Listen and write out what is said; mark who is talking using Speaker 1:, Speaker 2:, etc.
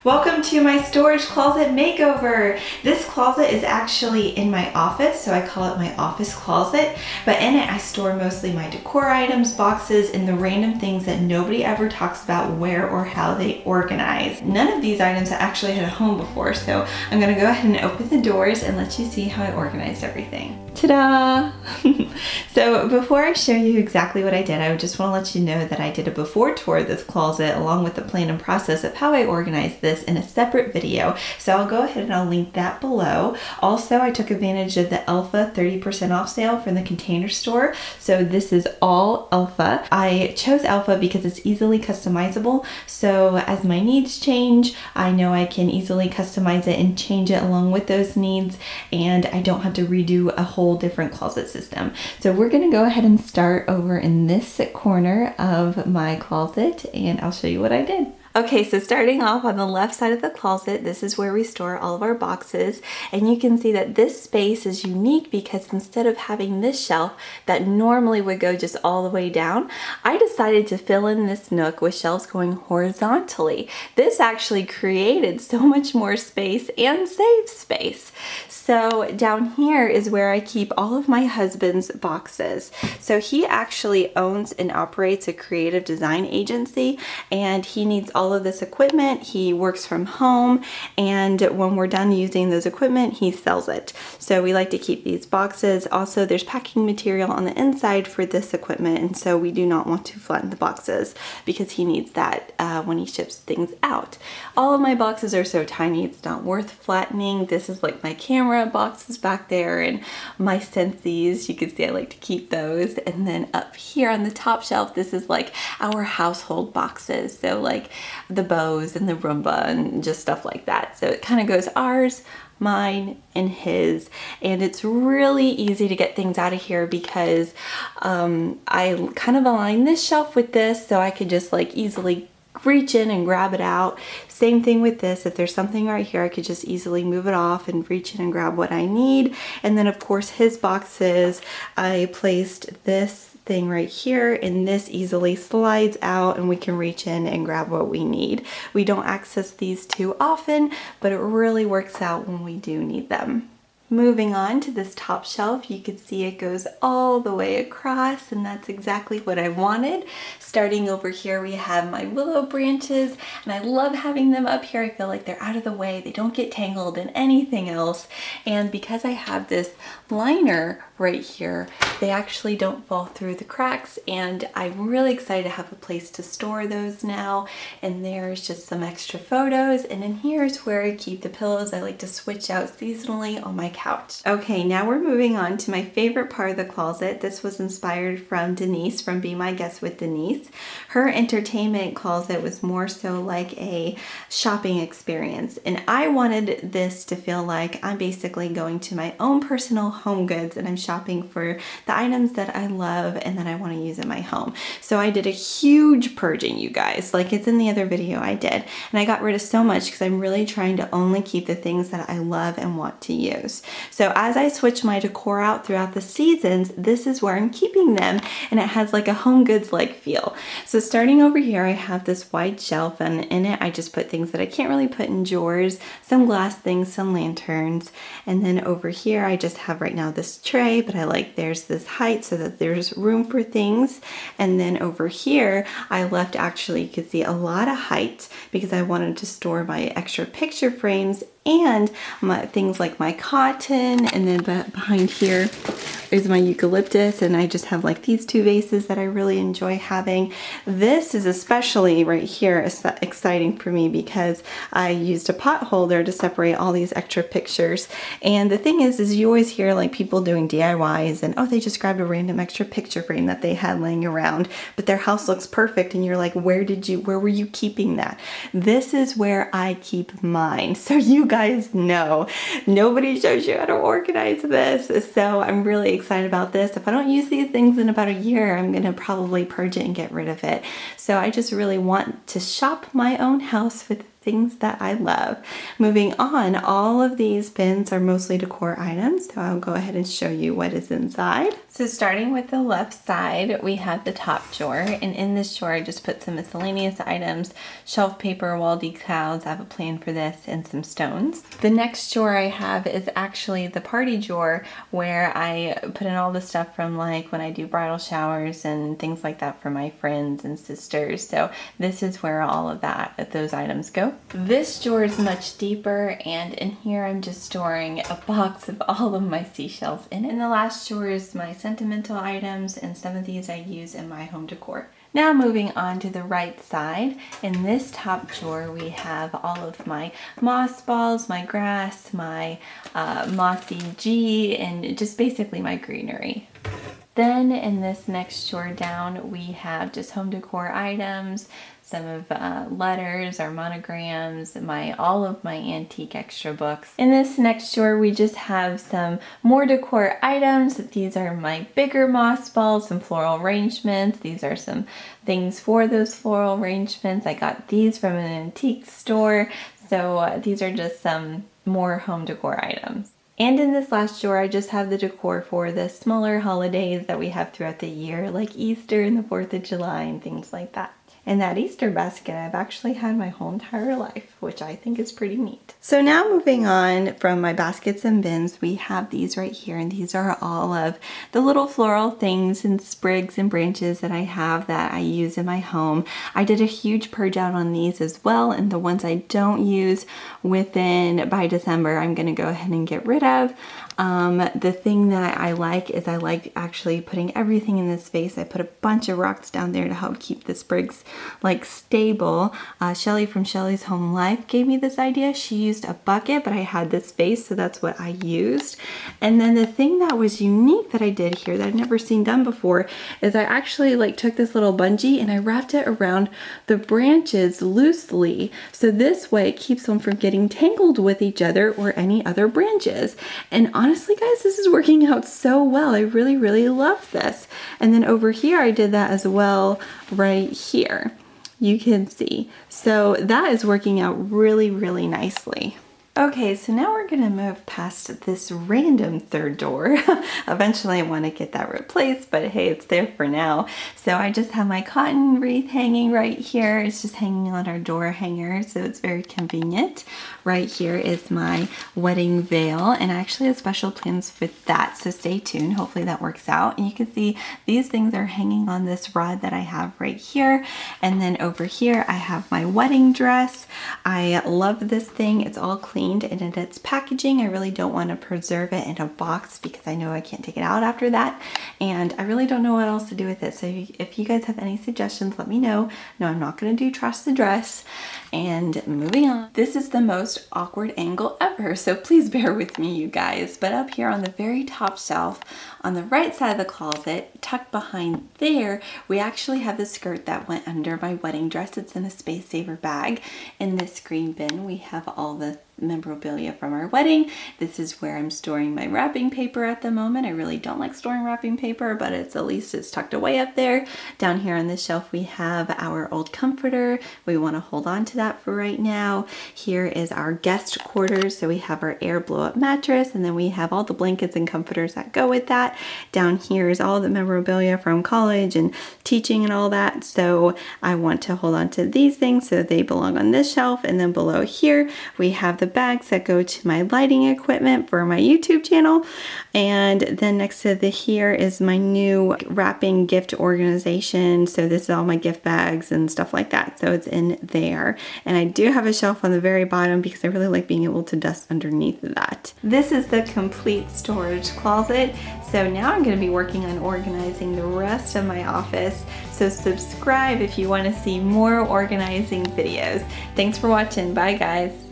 Speaker 1: Welcome to my storage closet makeover. This closet is actually in my office, so I call it my office closet, but in it I store mostly my decor items, boxes, and the random things that nobody ever talks about where or how they organize. None of these items actually had a home before, so I'm gonna go ahead and open the doors and let you see how I organized everything. Ta-da! So before I show you exactly what I did, I just want to let you know that I did a before tour of this closet along with the plan and process of how I organized this in a separate video. So I'll go ahead and I'll link that below. Also, I took advantage of the Alpha 30% off sale from the Container Store. So this is all Alpha. I chose Alpha because it's easily customizable. So as my needs change, I know I can easily customize it and change it along with those needs, and I don't have to redo a whole different closet system. So we're gonna go ahead and start over in this corner of my closet and I'll show you what I did. Okay, so starting off on the left side of the closet, this is where we store all of our boxes, and you can see that this space is unique because instead of having this shelf that normally would go just all the way down, I decided to fill in this nook with shelves going horizontally. This actually created so much more space and saved space. So down here is where I keep all of my husband's boxes. So he actually owns and operates a creative design agency, and he needs all of this equipment. He works from home, and when we're done using those equipment, he sells it. So we like to keep these boxes. Also, there's packing material on the inside for this equipment, and so we do not want to flatten the boxes because he needs that when he ships things out. All of my boxes are so tiny, it's not worth flattening. This is like my camera boxes back there and my Scentsies. You can see I like to keep those. And then up here on the top shelf, this is like our household boxes. So like the bows and the Roomba and just stuff like that. So it kind of goes ours, mine, and his, and it's really easy to get things out of here because I kind of align this shelf with this so I could just like easily reach in and grab it out. Same thing with this. If there's something right here, I could just easily move it off and reach in and grab what I need. And then of course his boxes, I placed this thing right here, and this easily slides out and we can reach in and grab what we need. We don't access these too often, but it really works out when we do need them. Moving on to this top shelf, you can see it goes all the way across, and that's exactly what I wanted. Starting over here, we have my willow branches, and I love having them up here. I feel like they're out of the way. They don't get tangled in anything else. And because I have this liner right here, they actually don't fall through the cracks, and I'm really excited to have a place to store those now. And there's just some extra photos, and in here is where I keep the pillows I like to switch out seasonally on my couch. Okay, now we're moving on to my favorite part of the closet. This was inspired from Denise from Be My Guest with Denise. Her entertainment closet was more so like a shopping experience, and I wanted this to feel like I'm basically going to my own personal home goods and I'm shopping for the items that I love and that I want to use in my home. So I did a huge purging, you guys, like it's in the other video I did, and I got rid of so much because I'm really trying to only keep the things that I love and want to use. So as I switch my decor out throughout the seasons, this is where I'm keeping them, and it has like a home goods like feel. So starting over here, I have this wide shelf, and in it I just put things that I can't really put in drawers, some glass things, some lanterns, and then over here I just have right now this tray, but I like there's this height so that there's room for things. And then over here I left, actually you could see a lot of height because I wanted to store my extra picture frames and my things like my cotton, and then behind here is my eucalyptus, and I just have like these two vases that I really enjoy having. This is especially right here exciting for me because I used a pot holder to separate all these extra pictures. And the thing is you always hear like people doing DIYs and oh, they just grabbed a random extra picture frame that they had laying around, but their house looks perfect, and you're like, where were you keeping that? This is where I keep mine. So you guys know nobody shows you how to organize this. So I'm really excited about this. If I don't use these things in about a year, I'm gonna probably purge it and get rid of it. So I just really want to shop my own house with things that I love. Moving on, all of these bins are mostly decor items, so I'll go ahead and show you what is inside. So starting with the left side, we have the top drawer, and in this drawer I just put some miscellaneous items, shelf paper, wall decals, I have a plan for this, and some stones. The next drawer I have is actually the party drawer, where I put in all the stuff from like when I do bridal showers and things like that for my friends and sisters. So this is where all of those items go. This drawer is much deeper, and in here I'm just storing a box of all of my seashells in it. And the last drawer is my sentimental items, and some of these I use in my home decor. Now moving on to the right side, in this top drawer we have all of my moss balls, my grass, my mossy G, and just basically my greenery. Then in this next drawer down we have just home decor items, some of letters or monograms, all of my antique extra books. In this next drawer we just have some more decor items. These are my bigger moss balls, some floral arrangements. These are some things for those floral arrangements. I got these from an antique store, so these are just some more home decor items. And in this last drawer, I just have the decor for the smaller holidays that we have throughout the year, like Easter and the 4th of July and things like that. And that Easter basket I've actually had my whole entire life, which I think is pretty neat. So now moving on from my baskets and bins, we have these right here, and these are all of the little floral things and sprigs and branches that I have that I use in my home. I did a huge purge out on these as well, and the ones I don't use by December, I'm gonna go ahead and get rid of. The thing that I like is I like actually putting everything in this vase. I put a bunch of rocks down there to help keep the sprigs like stable. Shelly from Shelly's Home Life gave me this idea. She used a bucket, but I had this vase, so that's what I used. And then the thing that was unique that I did here that I'd never seen done before is I actually took this little bungee and I wrapped it around the branches loosely, so this way it keeps them from getting tangled with each other or any other branches. And honestly guys, this is working out so well. I really love this. And then over here I did that as well right here. You can see. So that is working out really nicely. Okay, so now we're gonna move past this random third door. Eventually I wanna get that replaced, but hey, it's there for now. So I just have my cotton wreath hanging right here. It's just hanging on our door hanger, so it's very convenient. Right here is my wedding veil, and I actually have special plans for that, so stay tuned. Hopefully that works out. And you can see these things are hanging on this rod that I have right here. And then over here I have my wedding dress. I love this thing. It's all clean and in its packaging. I really don't want to preserve it in a box because I know I can't take it out after that, and I really don't know what else to do with it. So if you guys have any suggestions, let me know. No, I'm not going to do trash the dress. And moving on, this is the most awkward angle ever, so please bear with me, you guys. But up here on the very top shelf on the right side of the closet, tucked behind there, we actually have the skirt that went under my wedding dress. It's in a space saver bag. In this green bin we have all the memorabilia from our wedding. This is where I'm storing my wrapping paper at the moment. I really don't like storing wrapping paper, but at least it's tucked away up there. Down here on this shelf we have our old comforter. We want to hold on to that for right now. Here is our guest quarters, so we have our air blow up mattress, and then we have all the blankets and comforters that go with that. Down here is all the memorabilia from college and teaching and all that, so I want to hold on to these things, so they belong on this shelf. And then below here we have the bags that go to my lighting equipment for my YouTube channel. And then next to here is my new wrapping gift organization. So this is all my gift bags and stuff like that. So it's in there. And I do have a shelf on the very bottom because I really like being able to dust underneath that. This is the complete storage closet. So now I'm going to be working on organizing the rest of my office. So subscribe if you want to see more organizing videos. Thanks for watching. Bye guys.